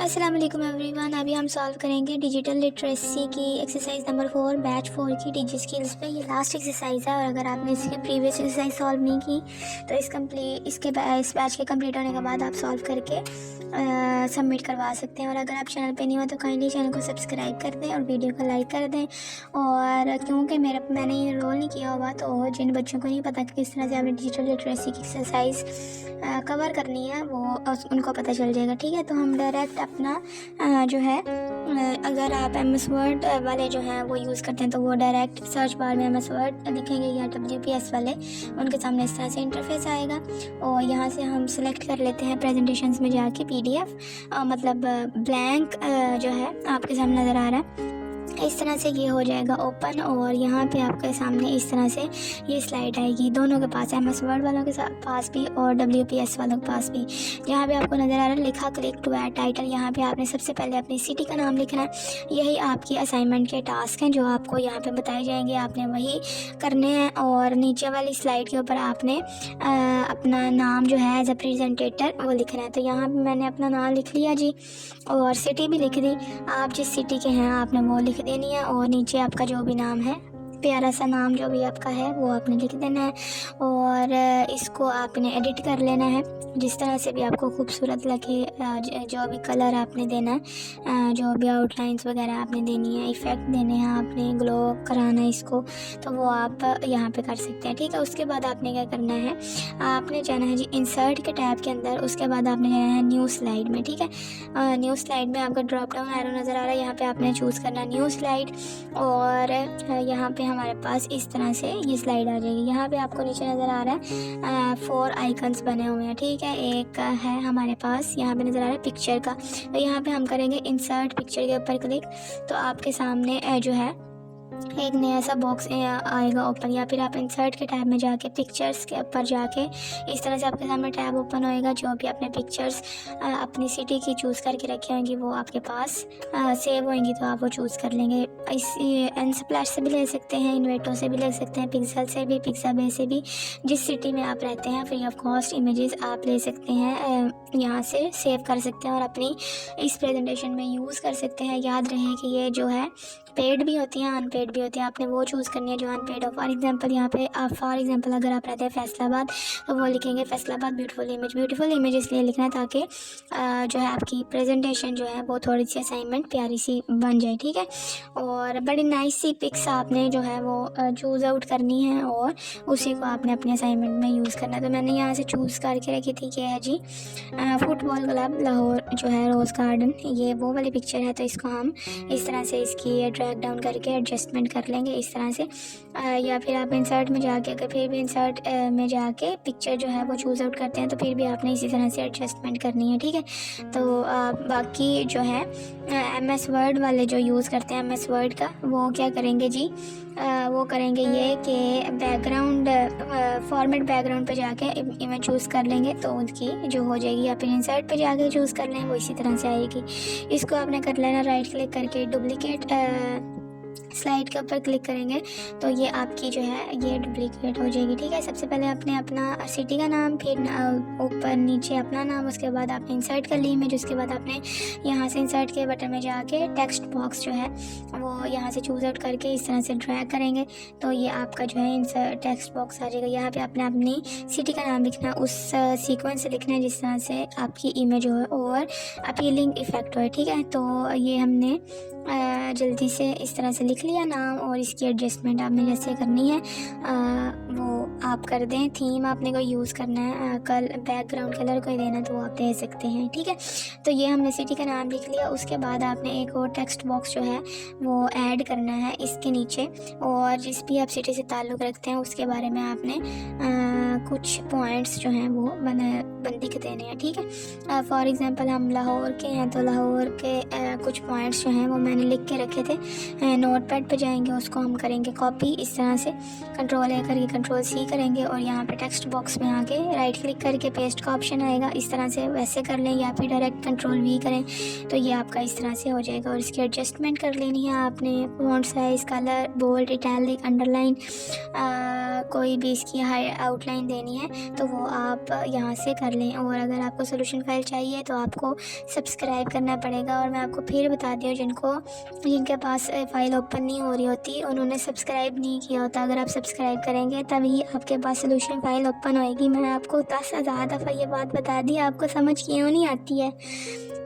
अस्सलाम वालेकुम एवरीवन। अभी हम सॉल्व करेंगे डिजिटल लिटरेसी की एक्सरसाइज नंबर 4 बैच 4 की डिजी स्किल्स पे। ये लास्ट एक्सरसाइज है और अगर आपने इसकी प्रीवियस एक्सरसाइज सॉल्व नहीं की तो इस बैच के कंप्लीट होने के बाद आप सॉल्व करके सबमिट करवा सकते हैं। और अगर आप चैनल पे नहीं हो तो काइंडली चैनल को सब्सक्राइब कर दें और वीडियो को लाइक कर दें। और क्योंकि मैंने ये रोल नहीं किया हुआ तो जिन बच्चों को नहीं पता कि किस तरह से आपने डिजिटल लिटरेसी की एक्सरसाइज कवर करनी है वो उनको पता चल जाएगा। ठीक है, तो हम डायरेक्ट अपना जो है अगर आप MS वर्ड वाले जो हैं वो यूज़ करते हैं तो वो डायरेक्ट सर्च बार में MS वर्ड लिखेंगे या WPS वाले, उनके सामने इस तरह से इंटरफेस आएगा। और यहाँ से हम सिलेक्ट कर लेते हैं प्रेजेंटेशंस में जाके PDF, मतलब ब्लैंक जो है आपके सामने नज़र आ रहा है। इस तरह से ये हो जाएगा ओपन और यहाँ पे आपके सामने इस तरह से ये स्लाइड आएगी दोनों के पास, MS वर्ड वालों के पास भी और WPS वालों के पास भी। यहाँ पे आपको नज़र आ रहा है लिखा क्लिक टू ऐड टाइटल। यहाँ पे आपने सबसे पहले अपनी सिटी का नाम लिखना है। यही आपकी असाइनमेंट के टास्क हैं जो आपको यहाँ पे बताए जाएंगे, आपने वही करने हैं। और नीचे वाली स्लाइड के ऊपर आपने अपना नाम जो है एज अ प्रेजेंटेटर वो लिखना है। तो यहाँ पर मैंने अपना नाम लिख लिया जी और सिटी भी लिख दी। आप जिस सिटी के हैं आपने वो लिख देनी है और नीचे आपका जो भी नाम है, प्यारा सा नाम जो भी आपका है वो आपने लिख देना है। और इसको आपने एडिट कर लेना है जिस तरह से भी आपको खूबसूरत लगे। जो भी कलर आपने देना है, जो भी आउटलाइंस वगैरह आपने देनी है, इफ़ेक्ट देने हैं, आपने ग्लो कराना है इसको, तो वो आप यहाँ पे कर सकते हैं। ठीक है, उसके बाद आपने क्या करना है, आपने जाना है जी इंसर्ट के टैब के अंदर। उसके बाद आपने जाना है न्यू स्लाइड में। ठीक है, न्यू स्लाइड में आपका ड्रॉप डाउन एरो नज़र आ रहा है, यहाँ पे आपने चूज़ करना है न्यू स्लाइड। और यहाँ पे हमारे पास इस तरह से ये स्लाइड आ जाएगी। यहाँ पे आपको नीचे नज़र आ रहा है 4 आइकन्स बने हुए हैं। ठीक है, एक है हमारे पास यहाँ पे नज़र आ रहा है पिक्चर का, तो यहाँ पे हम करेंगे इंसर्ट पिक्चर के ऊपर क्लिक। तो आपके सामने जो है एक नया सा बॉक्स आएगा ओपन, या फिर आप इंसर्ट के टैब में जाके पिक्चर्स के ऊपर जाके इस तरह से आपके सामने टैब ओपन होएगा। जो भी आपने पिक्चर्स अपनी सिटी की चूज़ करके रखी होंगी वो आपके पास सेव होंगी, तो आप वो चूज़ कर लेंगे। इस Unsplash से भी ले सकते हैं, इन्वेटो से भी ले सकते हैं, पिक्सल से भी, पिक्साबे से भी। जिस सिटी में आप रहते हैं फ्री ऑफ कॉस्ट इमेजेस आप ले सकते हैं, यहाँ से सेव कर सकते हैं और अपनी इस प्रेजेंटेशन में यूज़ कर सकते हैं। याद रहे कि ये जो है पेड भी होती हैं अनपेड भी होती है, आपने वो चूज़ करनी है जो अनपेड हो। फॉर एग्जांपल यहाँ पे फॉर एग्जांपल अगर आप रहते हैं फैसलाबाद तो वो लिखेंगे Faisalabad beautiful image. Beautiful image इसलिए लिखना है ताकि जो है आपकी प्रेजेंटेशन जो है वो थोड़ी सी असाइनमेंट प्यारी सी बन जाए। ठीक है, और बड़ी नाइस सी पिक्स आपने जो है वो चूज़ आउट करनी है और उसी को आपने अपने असाइनमेंट में यूज़ करना है। तो मैंने यहाँ से चूज़ करके रखी थी कि है जी फुटबॉल क्लब लाहौर जो है रोज़ गार्डन, ये वो वाली पिक्चर है। तो इसको हम इस तरह से इसकी ड्रैग डाउन करके एडजस्टमेंट कर लेंगे इस तरह से। या फिर आप इंसर्ट में जाके अगर फिर भी इंसर्ट में जाके पिक्चर जो है वो चूज़ आउट करते हैं तो फिर भी आपने इसी तरह से एडजस्टमेंट करनी है। ठीक है, तो बाकी जो है MS वर्ड वाले जो यूज़ करते हैं MS वर्ड का वो क्या करेंगे जी, वो करेंगे ये कि बैकग्राउंड फॉर्मेट बैकग्राउंड पे जाके इमेज चूज़ कर लेंगे तो उनकी जो हो जाएगी, या फिर इंसर्ट पे जाके चूज़ कर लें वो इसी तरह से आएगी। इसको आपने कर लेना राइट क्लिक करके डुप्लीकेट स्लाइड के ऊपर क्लिक करेंगे तो ये आपकी जो है ये डुप्लीकेट हो जाएगी। ठीक है, सबसे पहले आपने अपना सिटी का नाम, फिर ऊपर नीचे अपना नाम, उसके बाद आपने इंसर्ट कर ली इमेज। उसके बाद आपने यहाँ से इंसर्ट के बटन में जाके टेक्स्ट बॉक्स जो है वो यहाँ से चूज़ आउट करके इस तरह से ड्रैग करेंगे तो ये आपका जो है इंसर्ट टेक्स्ट बॉक्स आ जाएगा। यहाँ पे आपने अपनी सिटी का नाम लिखना है, उस सीक्वेंस से लिखना है जिस तरह से आपकी इमेज हो और अपीलिंग इफेक्ट हो। ठीक है, तो ये हमने जल्दी से इस तरह से लिख लिया नाम और इसकी एडजस्टमेंट आपने जैसे करनी है वो आप कर दें। थीम आपने कोई यूज़ करना है, बैकग्राउंड कलर कोई देना तो वो आप दे सकते हैं। ठीक है, तो ये हमने सिटी का नाम लिख लिया। उसके बाद आपने एक और टेक्स्ट बॉक्स जो है वो ऐड करना है इसके नीचे, और जिस भी आप सिटी से ताल्लुक़ रखते हैं उसके बारे में आपने कुछ पॉइंट्स जो हैं वो बंदी के देने हैं। ठीक है, फॉर एग्जांपल हम लाहौर के हैं तो लाहौर के कुछ पॉइंट्स जो हैं वो मैंने लिख के रखे थे। नोटपैड पे जाएंगे, उसको हम करेंगे कॉपी इस तरह से, Ctrl A करके Ctrl C वी करेंगे और यहाँ पे टेक्स्ट बॉक्स में आके राइट क्लिक करके पेस्ट का ऑप्शन आएगा, इस तरह से वैसे कर लें या फिर डायरेक्ट कंट्रोल वी करें तो ये आपका इस तरह से हो जाएगा। और इसकी एडजस्टमेंट कर लेनी है आपने, font size, colour, bold, italic, underline, कोई भी इसकी हाई आउटलाइन देनी है तो वो आप यहाँ से कर लें। और अगर आपको सोल्यूशन फाइल चाहिए तो आपको सब्सक्राइब करना पड़ेगा। और मैं आपको फिर बता दी हूँ, जिनके पास फ़ाइल ओपन नहीं हो रही होती उन्होंने सब्सक्राइब नहीं किया होता, अगर आप सब्सक्राइब करेंगे तभी आपके पास सोल्यूशन फाइल ओपन होएगी। मैंने आपको 10,000 दफ़ा ये बात बता दी, आपको समझ क्यों नहीं आती है?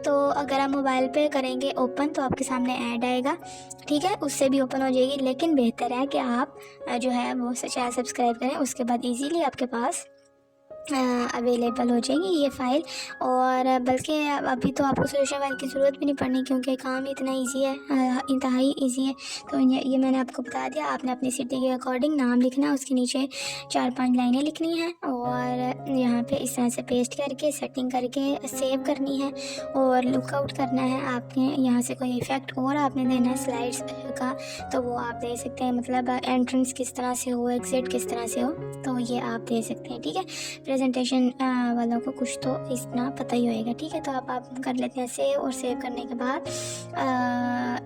तो अगर आप मोबाइल पे करेंगे ओपन तो आपके सामने ऐड आएगा, ठीक है, उससे भी ओपन हो जाएगी। लेकिन बेहतर है कि आप जो है वो चैनल सब्सक्राइब करें, उसके बाद इजीली आपके पास अवेलेबल हो जाएगी ये फ़ाइल। और बल्कि अभी तो आपको सोल्यूशन फाइल की ज़रूरत भी नहीं पड़नी क्योंकि काम इतना इजी है, इंतहाई इजी है। तो ये मैंने आपको बता दिया, आपने अपनी सिटी के अकॉर्डिंग नाम लिखना है, उसके नीचे 4-5 लाइनें लिखनी हैं और यहाँ पे इस तरह से पेस्ट करके सेटिंग करके सेव करनी है और लुकआउट करना है। आपने यहाँ से कोई इफ़ेक्ट और आपने देना है स्लाइड्स का तो वो आप दे सकते हैं, मतलब एंट्रेंस किस तरह से हो, एग्जिट किस तरह से हो, तो ये आप दे सकते हैं, ठीक है। प्रेजेंटेशन वालों को कुछ तो इतना पता ही होएगा, ठीक है। तो आप कर लेते हैं सेव, और सेव करने के बाद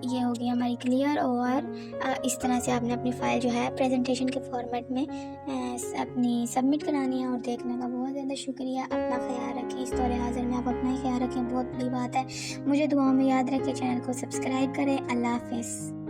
ये हो गई हमारी क्लियर। और इस तरह से आपने अपनी फ़ाइल जो है प्रेजेंटेशन के फॉर्मेट में अपनी सबमिट करानी है। और देखने का बहुत ज़्यादा शुक्रिया, अपना ख्याल रखें, इस दौरे हाजिर में आप अपना ही ख्याल रखें, बहुत बड़ी बात है। मुझे दुआओं में याद रखें, चैनल को सब्सक्राइब करें। अल्लाह हाफ़िज़।